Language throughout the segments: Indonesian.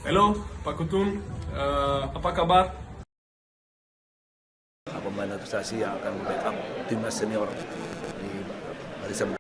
Halo Pak Kutum, apa kabar? Pemain naturalisasi yang akan membackup timnas senior di barisan.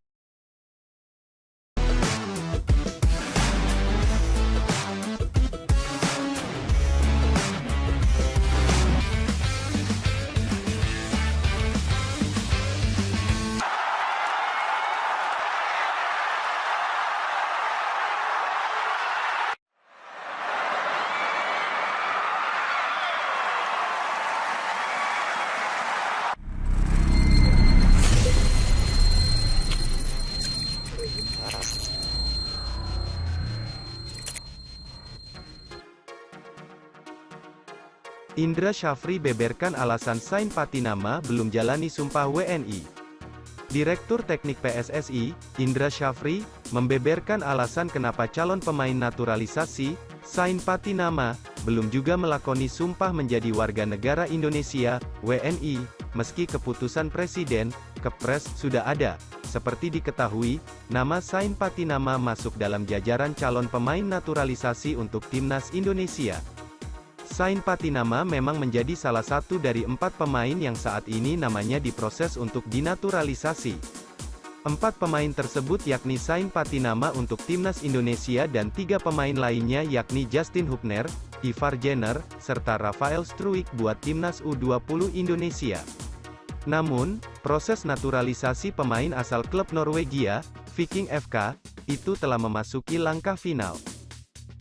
Indra Syafri beberkan alasan Sain Patinama belum jalani sumpah WNI. Direktur Teknik PSSI, Indra Syafri, membeberkan alasan kenapa calon pemain naturalisasi, Sain Patinama, belum juga melakoni sumpah menjadi warga negara Indonesia, WNI, meski keputusan Presiden, Kepres, sudah ada. Seperti diketahui, nama Sain Patinama masuk dalam jajaran calon pemain naturalisasi untuk Timnas Indonesia. Sain Patinama memang menjadi salah satu dari 4 pemain yang saat ini namanya diproses untuk dinaturalisasi. 4 pemain tersebut yakni Sain Patinama untuk Timnas Indonesia dan 3 pemain lainnya yakni Justin Hubner, Ivar Jenner, serta Rafael Struijk buat Timnas U20 Indonesia. Namun, proses naturalisasi pemain asal klub Norwegia, Viking FK, itu telah memasuki langkah final.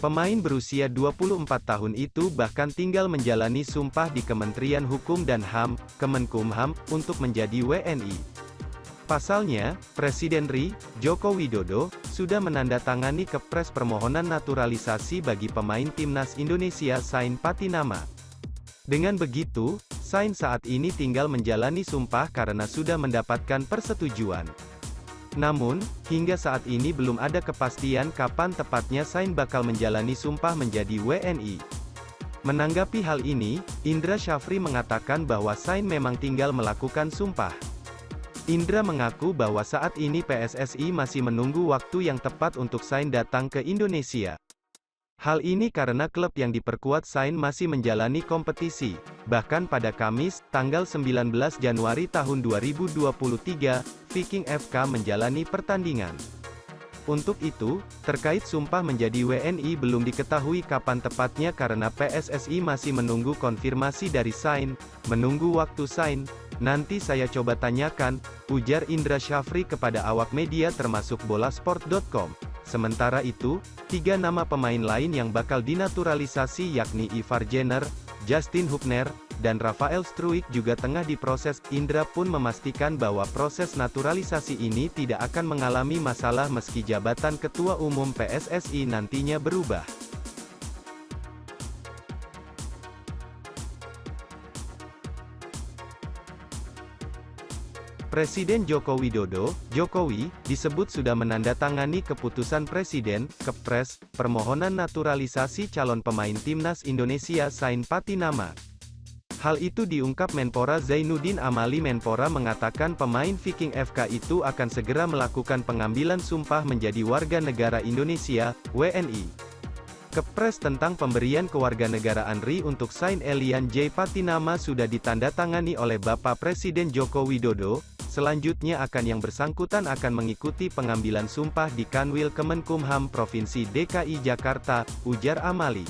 Pemain berusia 24 tahun itu bahkan tinggal menjalani sumpah di Kementerian Hukum dan HAM, Kemenkumham, untuk menjadi WNI. Pasalnya, Presiden RI, Joko Widodo, sudah menandatangani Kepres permohonan naturalisasi bagi pemain Timnas Indonesia Sain Patinama. Dengan begitu, Sain saat ini tinggal menjalani sumpah karena sudah mendapatkan persetujuan. Namun, hingga saat ini belum ada kepastian kapan tepatnya Sain bakal menjalani sumpah menjadi WNI. Menanggapi hal ini, Indra Syafri mengatakan bahwa Sain memang tinggal melakukan sumpah. Indra mengaku bahwa saat ini PSSI masih menunggu waktu yang tepat untuk Sain datang ke Indonesia. Hal ini karena klub yang diperkuat Sain masih menjalani kompetisi. Bahkan pada Kamis, tanggal 19 Januari tahun 2023, Viking FK menjalani pertandingan. Untuk itu, terkait sumpah menjadi WNI belum diketahui kapan tepatnya karena PSSI masih menunggu konfirmasi dari Sain. Menunggu waktu Sain, nanti saya coba tanyakan, ujar Indra Syafri kepada awak media termasuk bolasport.com. Sementara itu, 3 nama pemain lain yang bakal dinaturalisasi yakni Ivar Jenner, Justin Hubner, dan Rafael Struijk juga tengah diproses. Indra pun memastikan bahwa proses naturalisasi ini tidak akan mengalami masalah meski jabatan Ketua Umum PSSI nantinya berubah. Presiden Joko Widodo, Jokowi, disebut sudah menandatangani keputusan Presiden, Kepres, permohonan naturalisasi calon pemain Timnas Indonesia Sain Patinama. Hal itu diungkap Menpora Zainuddin Amali. Menpora mengatakan pemain Viking FK itu akan segera melakukan pengambilan sumpah menjadi warga negara Indonesia, WNI. Kepres tentang pemberian kewarganegaraan RI untuk Sain Elian J. Patinama sudah ditandatangani oleh Bapak Presiden Joko Widodo. Selanjutnya yang bersangkutan akan mengikuti pengambilan sumpah di Kanwil Kemenkumham Provinsi DKI Jakarta, ujar Amali.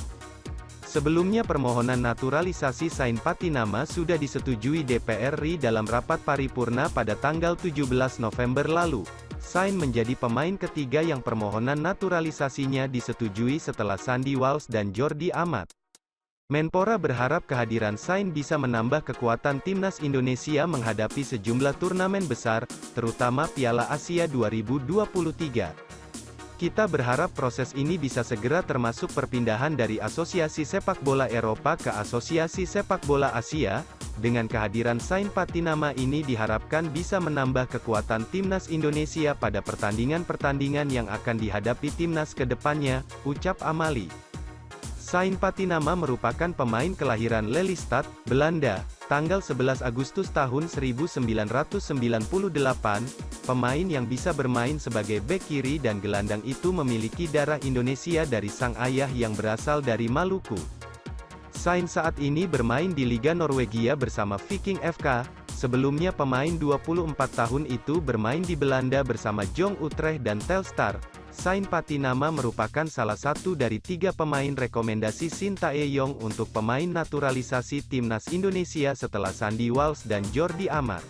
Sebelumnya permohonan naturalisasi Sain Patinama sudah disetujui DPR RI dalam rapat paripurna pada tanggal 17 November lalu. Sain menjadi pemain ketiga yang permohonan naturalisasinya disetujui setelah Sandy Walsh dan Jordi Amat. Menpora berharap kehadiran Sain bisa menambah kekuatan Timnas Indonesia menghadapi sejumlah turnamen besar, terutama Piala Asia 2023. Kita berharap proses ini bisa segera termasuk perpindahan dari Asosiasi Sepak Bola Eropa ke Asosiasi Sepak Bola Asia. Dengan kehadiran Sain Patinama ini diharapkan bisa menambah kekuatan Timnas Indonesia pada pertandingan-pertandingan yang akan dihadapi Timnas ke depannya, ucap Amali. Sain Patinama merupakan pemain kelahiran Lelystad, Belanda. tanggal 11 Agustus tahun 1998, pemain yang bisa bermain sebagai bek kiri dan gelandang itu memiliki darah Indonesia dari sang ayah yang berasal dari Maluku. Sain saat ini bermain di Liga Norwegia bersama Viking FK. Sebelumnya pemain 24 tahun itu bermain di Belanda bersama Jong Utrecht dan Telstar. Sain Patinama merupakan salah satu dari 3 pemain rekomendasi Sintayong untuk pemain naturalisasi timnas Indonesia setelah Sandy Walsh dan Jordi Amat.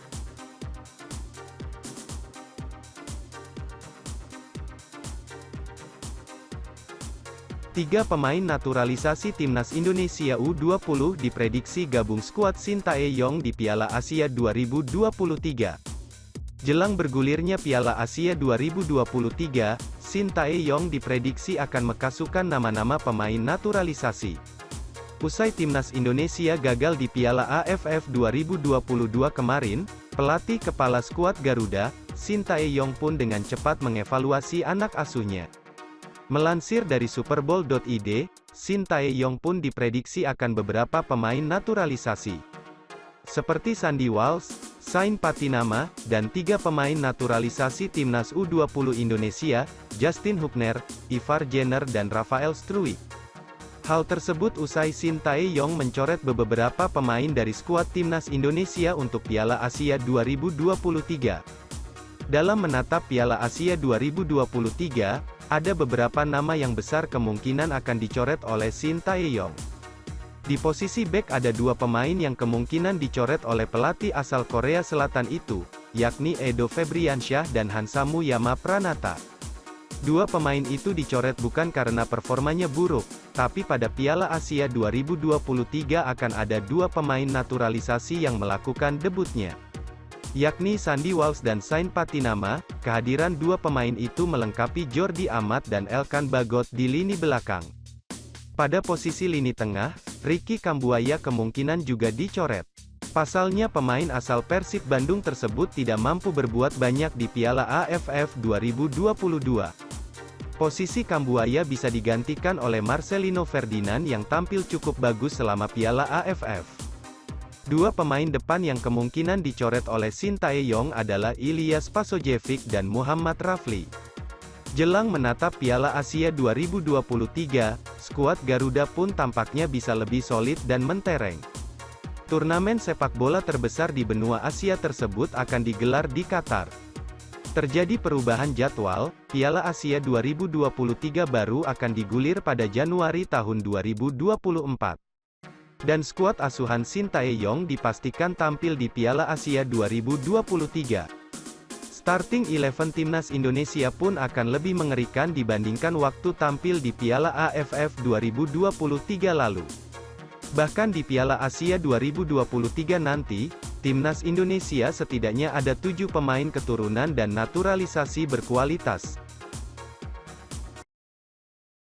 Tiga pemain naturalisasi timnas Indonesia U20 diprediksi gabung skuad Sintayong di Piala Asia 2023. Jelang bergulirnya Piala Asia 2023, Sintayong diprediksi akan mekasukan nama-nama pemain naturalisasi. Usai timnas Indonesia gagal di Piala AFF 2022 kemarin, pelatih kepala skuad Garuda, Sintayong pun dengan cepat mengevaluasi anak asuhnya. Melansir dari Superbowl.id, Sintayong pun diprediksi akan beberapa pemain naturalisasi. Seperti Sandy Walsh, Sain Patinama, dan 3 pemain naturalisasi timnas U20 Indonesia, Justin Hubner, Ivar Jenner dan Rafael Struijk. Hal tersebut usai Sintayong mencoret beberapa pemain dari skuad timnas Indonesia untuk Piala Asia 2023. Dalam menatap Piala Asia 2023, ada beberapa nama yang besar kemungkinan akan dicoret oleh Sintayong. Di posisi bek ada 2 pemain yang kemungkinan dicoret oleh pelatih asal Korea Selatan itu, yakni Edo Febriansyah dan Hansamu Yama Pranata. 2 pemain itu dicoret bukan karena performanya buruk, tapi pada Piala Asia 2023 akan ada 2 pemain naturalisasi yang melakukan debutnya, yakni Sandy Walsh dan Sain Patinama. Kehadiran 2 pemain itu melengkapi Jordi Amat dan Elkan Bagot di lini belakang. Pada posisi lini tengah, Ricky Kambuaya kemungkinan juga dicoret. Pasalnya pemain asal Persib Bandung tersebut tidak mampu berbuat banyak di Piala AFF 2022. Posisi Kambuaya bisa digantikan oleh Marcelino Ferdinand yang tampil cukup bagus selama Piala AFF. 2 pemain depan yang kemungkinan dicoret oleh Sintayong adalah Ilyas Pasojevic dan Muhammad Rafli. Jelang menatap Piala Asia 2023, skuad Garuda pun tampaknya bisa lebih solid dan mentereng. Turnamen sepak bola terbesar di benua Asia tersebut akan digelar di Qatar. Terjadi perubahan jadwal, Piala Asia 2023 baru akan digulir pada Januari tahun 2024. Dan skuad asuhan Sintayong dipastikan tampil di Piala Asia 2023. Starting 11 timnas Indonesia pun akan lebih mengerikan dibandingkan waktu tampil di Piala AFF 2023 lalu. Bahkan di Piala Asia 2023 nanti, timnas Indonesia setidaknya ada 7 pemain keturunan dan naturalisasi berkualitas.